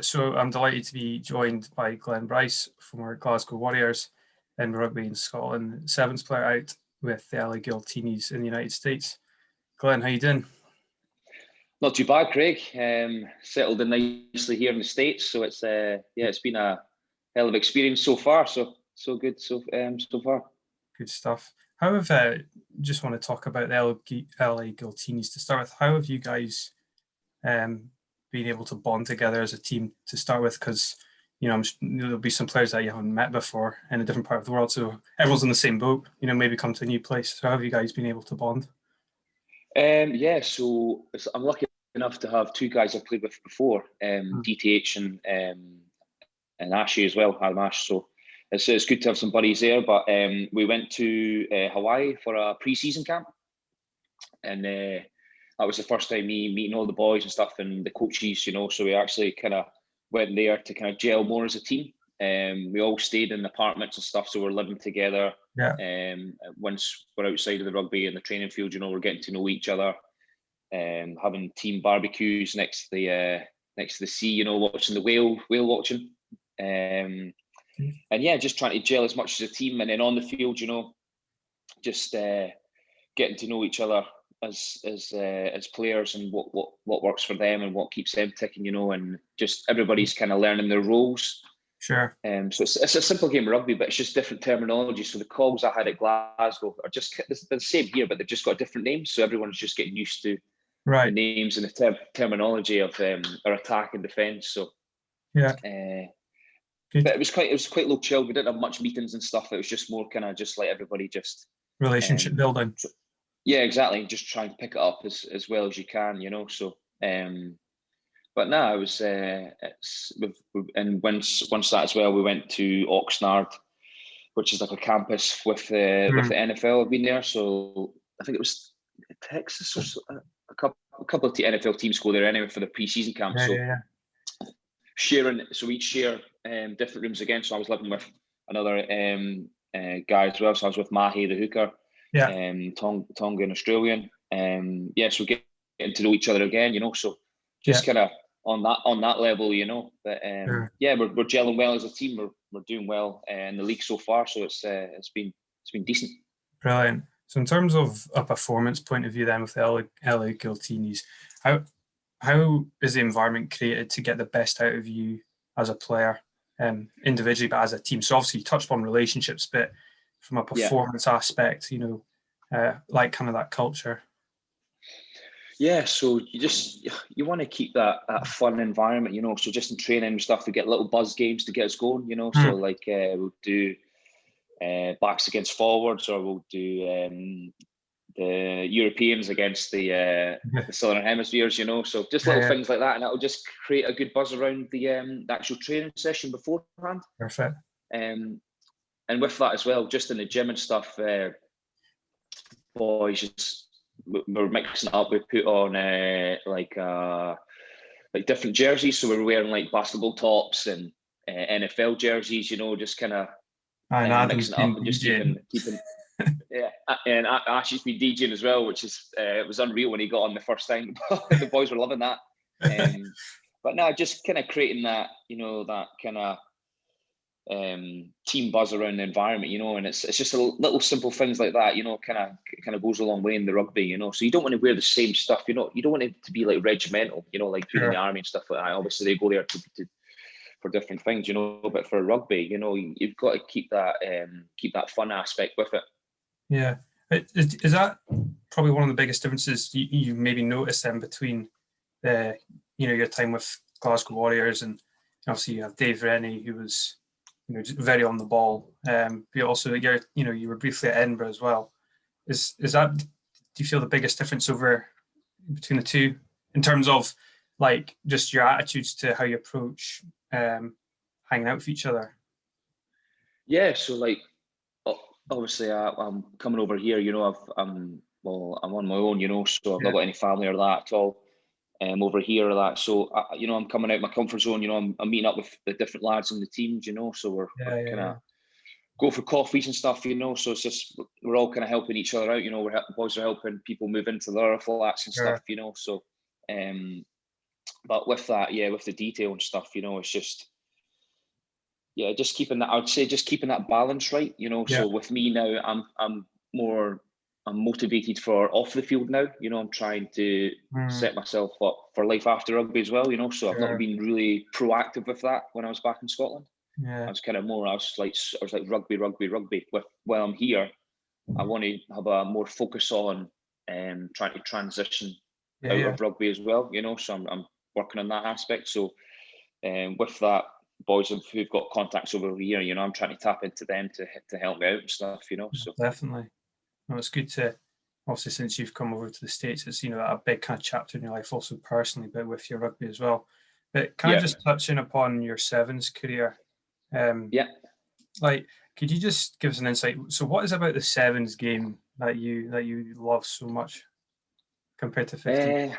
So I'm delighted to be joined by Bryce, former Glasgow Warriors in rugby in Scotland, seventh player out with the LA Giltinis in the United States. Glenn, how you doing? Not too bad, Craig. Settled in nicely here in the States, so it's been a hell of an experience so far. So good so far. Good stuff. How have just want to talk about the LA Giltinis to start with. How have you guys been able to bond together as a team to start with? Because there'll be some players that you haven't met before in a different part of the world, so everyone's in the same boat. Maybe come to a new place. So how have you guys been able to bond? So I'm lucky enough to have two guys I've played with before, DTH and Ashy as well, Adam Ash. So it's good to have some buddies there. But we went to Hawaii for a pre-season camp, and that was the first time me meeting all the boys and stuff and the coaches. So we actually kind of went there to kind of gel more as a team. We all stayed in apartments and stuff, so we're living together. Yeah. Once we're outside of the rugby and the training field, we're getting to know each other. Having team barbecues next to the sea, watching the whale watching, and just trying to gel as much as a team. And then on the field, just getting to know each other as players and what works for them and what keeps them ticking, and just everybody's kind of learning their roles. Sure. So it's a simple game of rugby, but it's just different terminology. So the calls I had at Glasgow are just the same here, but they've just got different names. So everyone's just getting used to the names and the terminology of our attack and defence. So yeah, but it was quite low chill. We didn't have much meetings and stuff. It was just more kind of just like everybody just relationship building. Yeah, exactly. Just trying to pick it up as well as you can, So but no, I was and once that as well, we went to Oxnard, which is like a campus with the NFL. I've been there, so I think it was Texas or a couple of NFL teams go there anyway for the pre-season camp. So we each share different rooms again. So I was living with another guy as well. So I was with Mahi the hooker, Tongan Australian. So getting to know each other again, So just kind of on that level, But we're gelling well as a team. We're doing well in the league so far. So it's been decent. Brilliant. So in terms of a performance point of view, then with the LA Giltinis, how is the environment created to get the best out of you as a player, individually, but as a team? So obviously you touched on relationships, but from a performance aspect, like kind of that culture. Yeah, so you want to keep that fun environment, So just in training and stuff, we get little buzz games to get us going, So like we'll do backs against forwards, or we'll do the Europeans against the Southern Hemispheres, So just little things like that, and that'll just create a good buzz around the actual training session beforehand. Perfect. And with that as well, just in the gym and stuff, boys just we're mixing it up. We put on like different jerseys, so we're wearing like basketball tops and NFL jerseys, just kind of mixing it up and just keeping. Yeah, and Ash's been DJing as well, which is it was unreal when he got on the first time. The boys were loving that. But now just kind of creating that, that kind of team buzz around the environment, and it's just a little simple things like that, kind of goes a long way in the rugby, So you don't want to wear the same stuff, you don't want it to be like regimental, like being in the army and stuff like that. Obviously they go there for different things, but for rugby, you've got to keep that fun aspect with it. Yeah. Is that probably one of the biggest differences you maybe noticed then between your time with Glasgow Warriors, and obviously you have Dave Rennie, who was very on the ball, but also you were briefly at Edinburgh as well. Is that, do you feel the biggest difference between the two in terms of like just your attitudes to how you approach hanging out with each other? Yeah, so like obviously I'm coming over here, I'm on my own, so I've not got any family or that at all over here or that. So I'm coming out my comfort zone, I'm meeting up with the different lads in the teams, so we're kind of go for coffees and stuff, so it's just we're all kind of helping each other out, boys are helping people move into their flats and stuff, so But with that, with the detail and stuff, it's just just keeping that. I would say just keeping that balance right. So with me now, I'm motivated for off the field now. I'm trying to set myself up for life after rugby as well. So I've not been really proactive with that when I was back in Scotland. I was kind of more. I was like rugby. While I'm here, I want to have a more focus on trying to transition out of rugby as well. So I'm working on that aspect. So with that, boys who've got contacts over here, I'm trying to tap into them to help me out and stuff. So definitely. No, it's good to, obviously, since you've come over to the States, it's a big kind of chapter in your life, also personally, but with your rugby as well. But can I just touch in upon your sevens career? Like, could you just give us an insight? So, what is about the sevens game that you love so much compared to 15?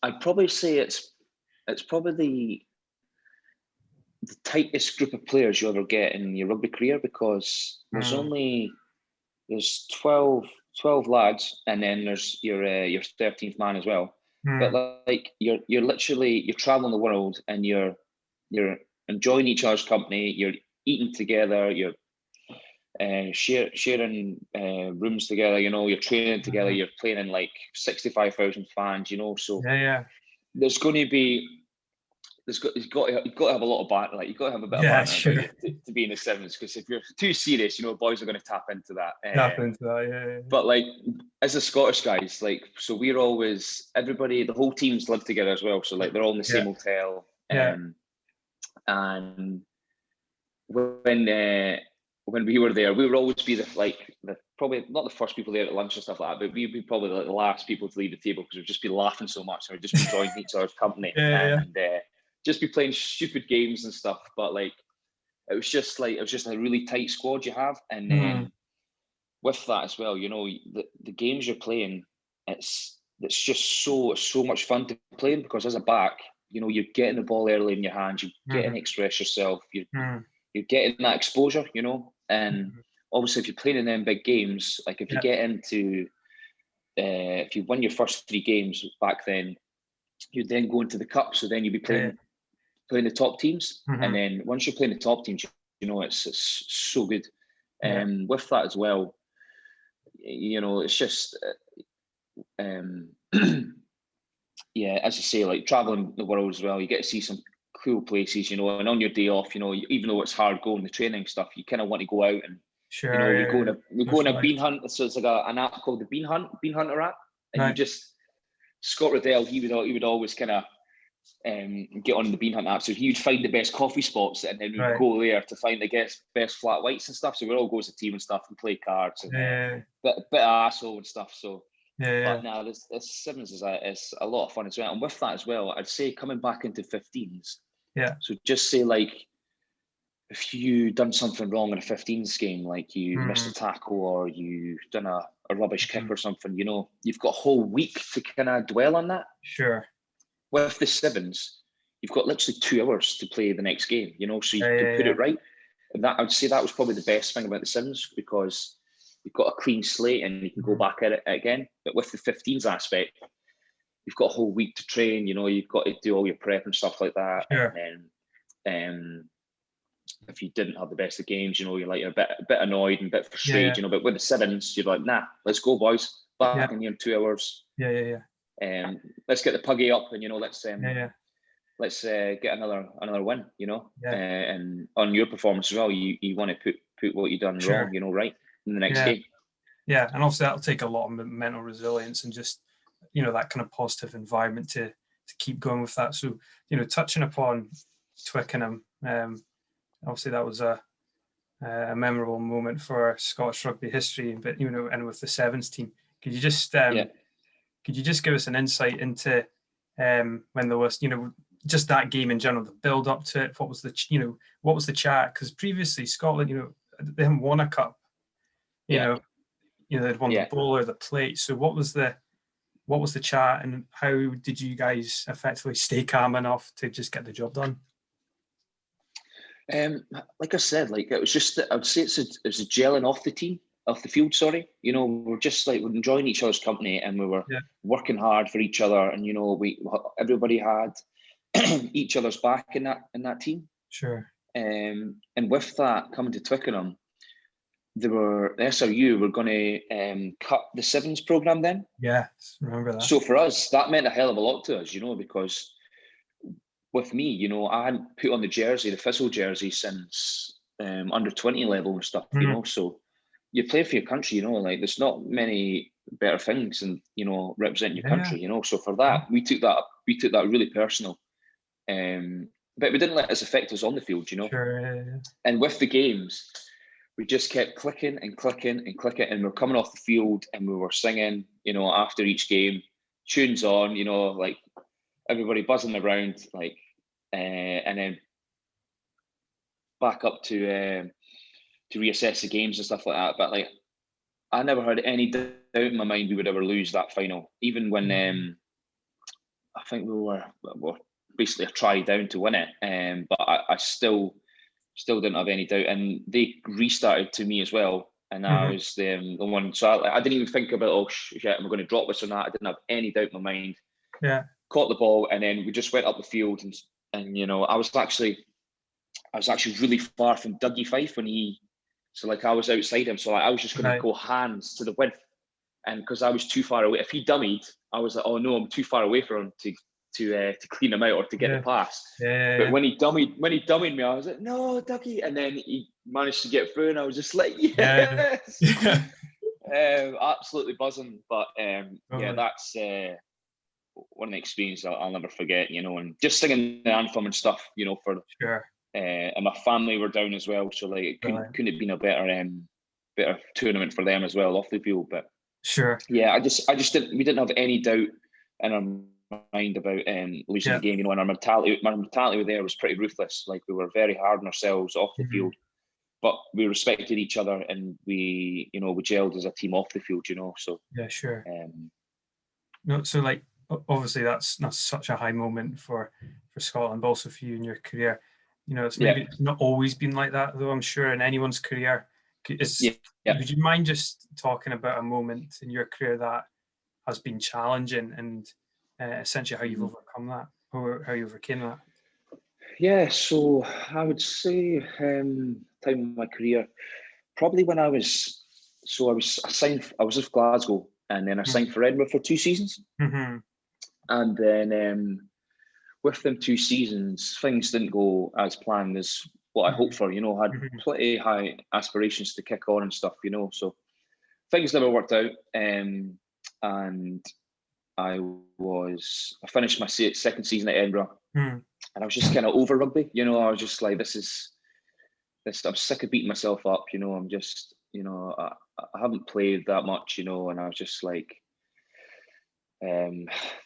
I'd probably say it's probably the tightest group of players you ever get in your rugby career, because there's 12 lads, and then there's your 13th man as well. But like you're traveling the world, and you're enjoying each other's company. You're eating together. You're sharing rooms together. You're training together. You're playing in like 65,000 fans. So there's going to be. You've got to have a lot of banter. Like, you've got to have a bit of banter to be in the sevens, because if you're too serious, boys are going to tap into that. But like, as the Scottish guys, like, so we're always, everybody, the whole team's live together as well. So like, they're all in the same hotel. And when we were there, we would always be probably not the first people there at lunch and stuff like that, but we'd be probably like the last people to leave the table, because we'd just be laughing so much, and we'd just be enjoying each other's company. And just be playing stupid games and stuff. But like, it was just a really tight squad you have. And then with that as well, the games you're playing, it's just so much fun to play, because as a back, you're getting the ball early in your hands, you're getting to express yourself, you're getting that exposure, and obviously if you're playing in them big games, like if you get into if you win your first 3 games back then, you'd then go into the cup, so then you'd be playing the top teams. And then once you're playing the top teams, it's so good. And with that as well, it's just as you say, like, traveling the world as well, you get to see some cool places, and on your day off, even though it's hard going the training stuff, you kind of want to go out and we go on a bean hunt. So it's like an app called the Bean Hunter app, and you just, Scott Riddell, he would always kind of get on the Bean Hunt app. So he would find the best coffee spots, and then we'd go there to find the best flat whites and stuff. So we'd all go as a team and stuff, and play cards and bit of asshole and stuff. So but now this sevens is a lot of fun as well. And with that as well, I'd say coming back into 15s. So just say, like, if you done something wrong in a 15s game, like you missed a tackle, or you done a rubbish kick or something, you've got a whole week to kind of dwell on that. With the sevens, you've got literally 2 hours to play the next game, so you can put it right. And that, I would say, that was probably the best thing about the sevens, because you've got a clean slate and you can go back at it again. But with the 15s aspect, you've got a whole week to train, you've got to do all your prep and stuff like that. And then if you didn't have the best of games, you're like a bit annoyed and a bit frustrated, but with the sevens, you're like, nah, let's go, boys, back in here in 2 hours. Let's get the puggy up, and let's get another win, and on your performance as well, you want to put what you've done wrong, right in the next game. And obviously that'll take a lot of mental resilience, and just that kind of positive environment to keep going with that. So touching upon Twickenham, obviously that was a memorable moment for Scottish rugby history, but and with the sevens team, could you just give us an insight into when there was just that game in general, the build up to it? What was the chat? Because previously Scotland, they haven't won a cup. They'd won the bowl or the plate. So what was the chat, and how did you guys effectively stay calm enough to just get the job done? Like I said, like, it was just, I would say it's a gelling off the team. off the field. Sorry, we're just like we're enjoying each other's company, and we were Yeah. working hard for each other, and everybody had each other's back in that team. Sure. And with that coming to Twickenham, the SRU were going to cut the sevens program then. Yeah, remember that. So for us, that meant a hell of a lot to us, because with me, I hadn't put on the physical jersey since under 20 level and stuff, so you play for your country, like there's not many better things than, representing your country, so for that, we took that really personal. But we didn't let us affect us on the field, Sure, yeah. And with the games, we just kept clicking and clicking and clicking, and we're coming off the field and we were singing, after each game, tunes on, like everybody buzzing around, like, and then back up to reassess the games and stuff like that. But like, I never had any doubt in my mind we would ever lose that final, even when I think we were basically a try down to win it. But I still didn't have any doubt, and they restarted to me as well. And I was the one, so I didn't even think about, oh shit, am I going to drop this or not? I didn't have any doubt in my mind. Yeah. Caught the ball, and then we just went up the field, and I was actually really far from Dougie Fife so like I was outside him, so I was just going to go hands to the width, and because I was too far away, if he dummied, I was like, oh no, I'm too far away from him to clean him out or to get the pass. But when he dummied me, I was like, no, Dougie, and then he managed to get through, and I was just like, yes. Absolutely buzzing. But that's one of the experiences I'll never forget, and just singing the anthem and stuff, for sure. And my family were down as well, so like it couldn't have been a better tournament for them as well off the field. But sure, I just we didn't have any doubt in our mind about losing the game, and our mentality there was pretty ruthless. Like we were very hard on ourselves off the field, but we respected each other, and we we gelled as a team off the field, so sure. No, so like obviously that's such a high moment for Scotland, but also for you in your career. It's maybe not always been like that, though, I'm sure, in anyone's career. Would you mind just talking about a moment in your career that has been challenging, and essentially how you've overcome that, or how you overcame that? Yeah, so I would say time in my career, probably when I was with Glasgow, and then I signed for Edinburgh for 2 seasons. And then with them 2 seasons, things didn't go as planned as what I hoped for. Had pretty high aspirations to kick on and stuff. So things never worked out. And I finished my second season at Edinburgh, and I was just kind of over rugby. I was just like, I'm sick of beating myself up. I'm just, I haven't played that much. And I was just like,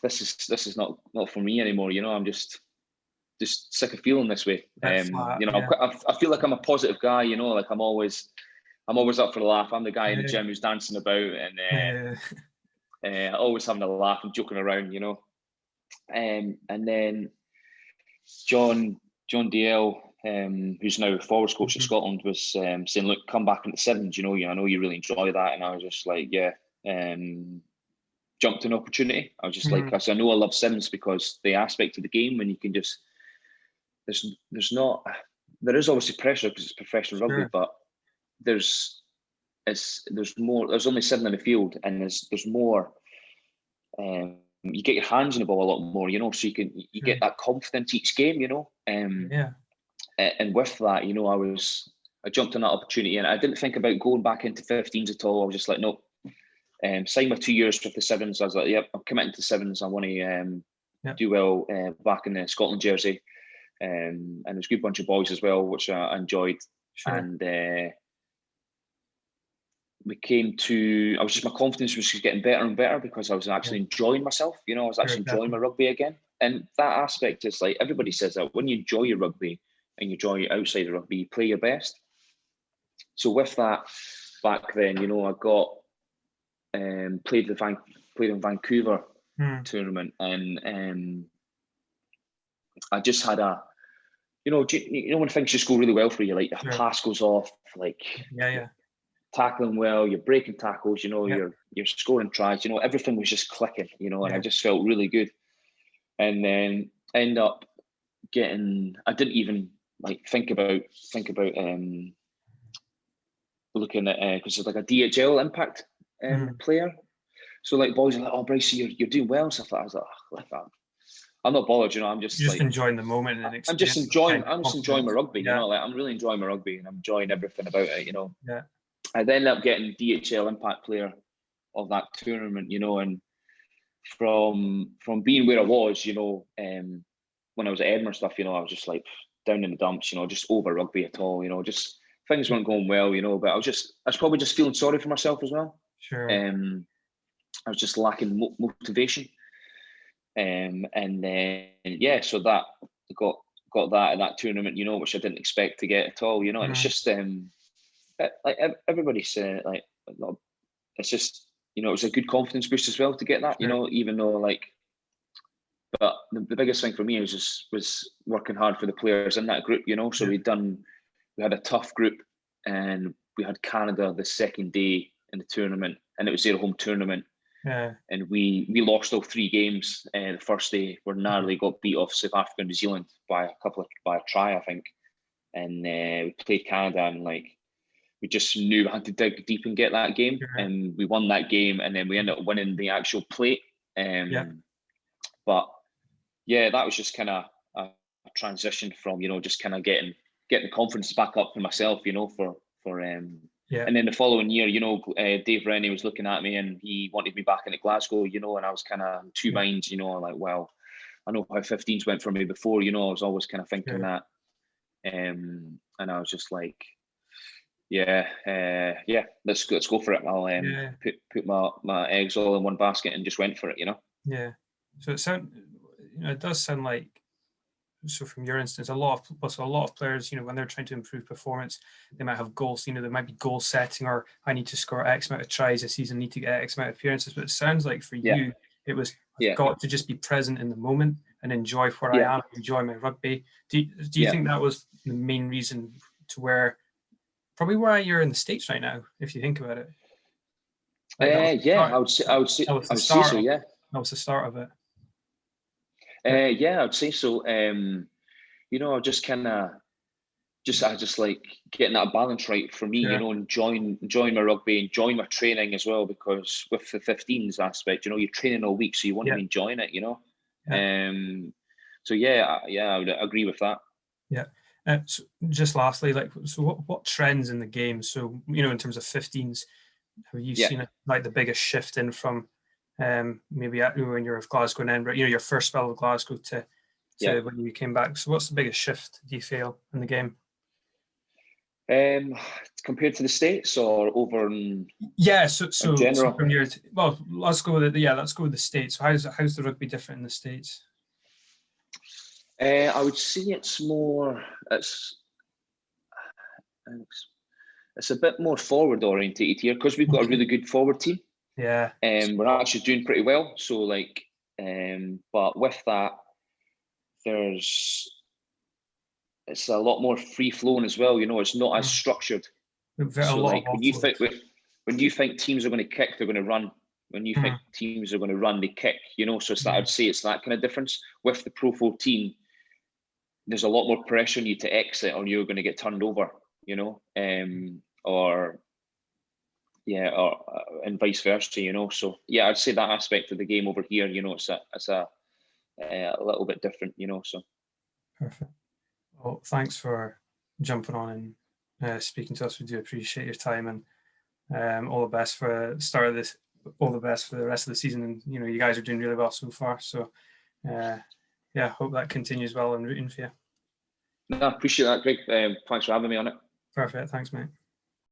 this is not for me anymore. I'm just sick of feeling this way. I feel like I'm a positive guy. Like I'm always up for the laugh. I'm the guy in the gym who's dancing about and always having a laugh and joking around. And then John DL, who's now forwards coach at Scotland, was saying, look, come back into sevens. I know you really enjoy that. And I was just like, jumped an opportunity. I was just like, I know I love sevens because the aspect of the game when you can just, there is obviously pressure because it's professional rugby, but there's more. There's only 7 in the field, and there's more. You get your hands on the ball a lot more, so you get that confidence each game, And with that, I jumped on that opportunity, and I didn't think about going back into 15s at all. I was just like, nope. Signed my 2 years with the sevens. I was like, yep, I'm committing to sevens. I want to do well back in the Scotland jersey. And there's a good bunch of boys as well, which I enjoyed. And my confidence was just getting better and better because I was actually enjoying myself. I was actually enjoying my rugby again. And that aspect is like, everybody says that when you enjoy your rugby and you enjoy outside of rugby, you play your best. So with that, back then, I got played in Vancouver tournament, and I just had when things just go really well for you, like a pass goes off, like tackling well, you're breaking tackles, you know, Yeah. you're scoring tries, you know, everything was just clicking, you know, and I Yeah. just felt really good. And then end up I didn't even like think about looking at because it's like a DHL impact player. So like boys are like, oh Bryce, you're doing well and stuff like that. I was like, oh, like that. I'm not bothered, you know. I'm just You're just like enjoying the moment and I'm just experience. enjoying Kind of I'm just enjoying my confidence. rugby, you Yeah. know. Like I'm really enjoying my rugby and I'm enjoying everything about it, you know. Yeah. I then ended up getting DHL impact player of that tournament, you know, and from being where I was, you know, when I was at Edinburgh stuff, you know, I was just like down in the dumps, you know, just over rugby at all, you know, just things weren't going well, you know, but I was probably just feeling sorry for myself as well. Sure. I was just lacking motivation. And then, yeah, so that got that at that tournament, you know, which I didn't expect to get at all, you know, and it's just, like everybody said, like, it's just, you know, it was a good confidence boost as well to get that, you know, even though like, but the biggest thing for me was working hard for the players in that group, you know. So we had a tough group, and we had Canada the second day in the tournament, and it was their home tournament. Yeah. And we lost all 3 games. The first day, we narrowly got beat off South Africa and New Zealand by a try, I think. And we played Canada, and like we just knew we had to dig deep and get that game, and we won that game, and then we ended up winning the actual plate. But yeah, that was just kind of a transition from, you know, just kind of getting the confidence back up for myself, you know, and then the following year, you know, Dave Rennie was looking at me and he wanted me back into Glasgow, you know, and I was kind of in two minds, you know, like, well, I know how 15s went for me before, you know, I was always kind of thinking that. And I was just like, let's go for it. I'll put my eggs all in one basket and just went for it, you know. Yeah. So it does sound like, so from your instance, a lot of players, you know, when they're trying to improve performance, they might have goals, you know, there might be goal setting, or I need to score X amount of tries this season, need to get X amount of appearances. But it sounds like for you, it was, I've got to just be present in the moment and enjoy where I am, enjoy my rugby. Do you think that was the main reason to probably where you're in the States right now, if you think about it? Like I would say so. Yeah, that was the start of it. I would say so. You know, I just like getting that balance right for me, you know, enjoying my rugby, enjoying my training as well, because with the 15s aspect, you know, you're training all week, so you want to be enjoying it, you know. So I would agree with that. Yeah. So just lastly, like, so what trends in the game? So, you know, in terms of 15s, have you seen like the biggest shift in from maybe when you're with Glasgow and Edinburgh, you know, your first spell with Glasgow to when you came back? So what's the biggest shift, do you feel, in the game? Compared to the States or over in general? So from your let's go with the States. So how's the rugby different in the States? I would say it's a bit more forward orientated here, because we've got a really good forward team. Yeah. We're actually doing pretty well. So like, but with that, it's a lot more free flowing as well. You know, it's not as structured. So like when you think teams are going to kick, they're going to run. When you think teams are going to run, they kick. You know, so it's that, I'd say it's that kind of difference. With the Pro 14, there's a lot more pressure on you to exit, or you're going to get turned over. You know, and vice versa. You know, so yeah, I'd say that aspect of the game over here, you know, it's a little bit different. You know, so. Perfect. Well, thanks for jumping on and speaking to us. We do appreciate your time, and all the best for the start of this. All the best for the rest of the season. And you know, you guys are doing really well so far. So, hope that continues well, and rooting for you. No, I appreciate that, Greg. Thanks for having me on it. Perfect. Thanks, mate.